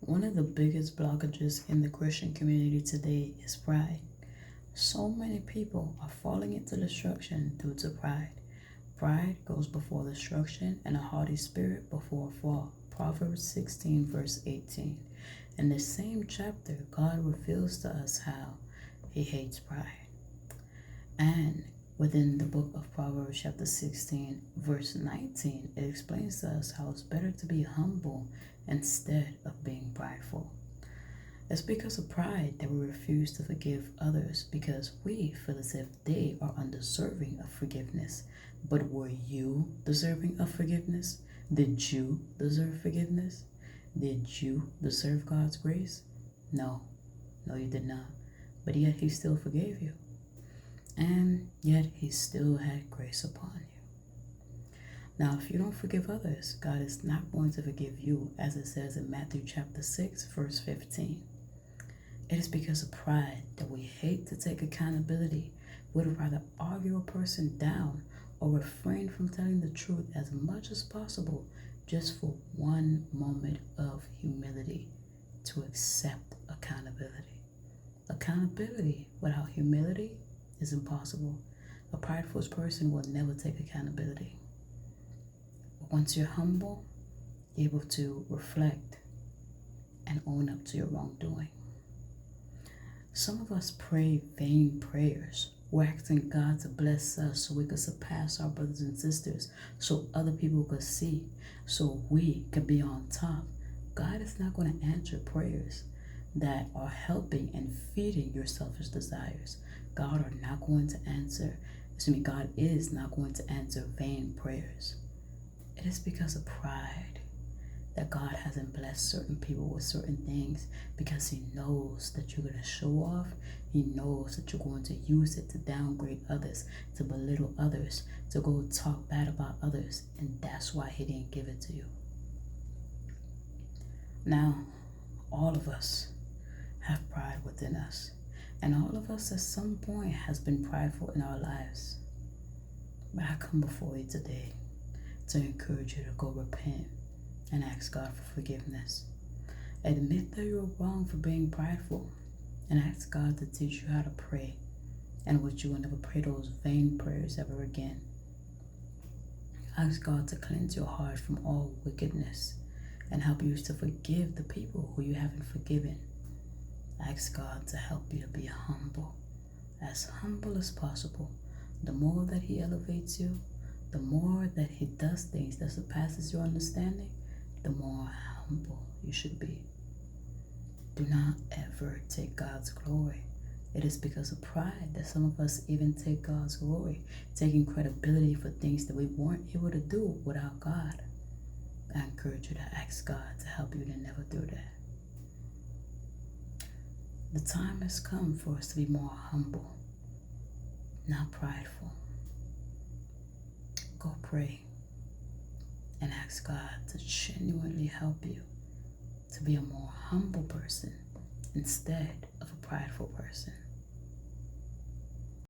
One of the biggest blockages in the Christian community today is pride. So many people are falling into destruction due to pride. Pride goes before destruction, and a haughty spirit before a fall. Proverbs 16, verse 18. In the same chapter, God reveals to us how He hates pride. And within the book of Proverbs, chapter 16, verse 19, it explains to us how it's better to be humble instead of being prideful. It's because of pride that we refuse to forgive others because we feel as if they are undeserving of forgiveness. But were you deserving of forgiveness? Did you deserve forgiveness? Did you deserve God's grace? No, you did not. But yet He still forgave you. And yet He still had grace upon you. Now, if you don't forgive others, God is not going to forgive you, as it says in Matthew chapter 6, verse 15. It is because of pride that we hate to take accountability. We'd rather argue a person down or refrain from telling the truth as much as possible just for one moment of humility to accept accountability. Accountability without humility is impossible. A prideful person will never take accountability. But once you're humble, you're able to reflect and own up to your wrongdoing. Some of us pray vain prayers. We're asking God to bless us so we could surpass our brothers and sisters, so other people could see, so we could be on top. God is not going to answer prayers that are helping and feeding your selfish desires. God is not going to answer vain prayers. It is because of pride that God hasn't blessed certain people with certain things, because He knows that you're going to show off. He knows that you're going to use it to downgrade others, to belittle others, to go talk bad about others, and that's why He didn't give it to you. Now, all of us have pride within us, and all of us at some point has been prideful in our lives. But I come before you today to encourage you to go repent and ask God for forgiveness. Admit that you're wrong for being prideful, and ask God to teach you how to pray, and what you will never pray those vain prayers ever again. Ask God to cleanse your heart from all wickedness and help you to forgive the people who you haven't forgiven. Ask God to help you to be humble as possible. The more that He elevates you, the more that He does things that surpasses your understanding, the more humble you should be. Do not ever take God's glory. It is because of pride that some of us even take God's glory, taking credibility for things that we weren't able to do without God. I encourage you to ask God to help you to never do that. The time has come for us to be more humble, not prideful. Go pray and ask God to genuinely help you to be a more humble person instead of a prideful person.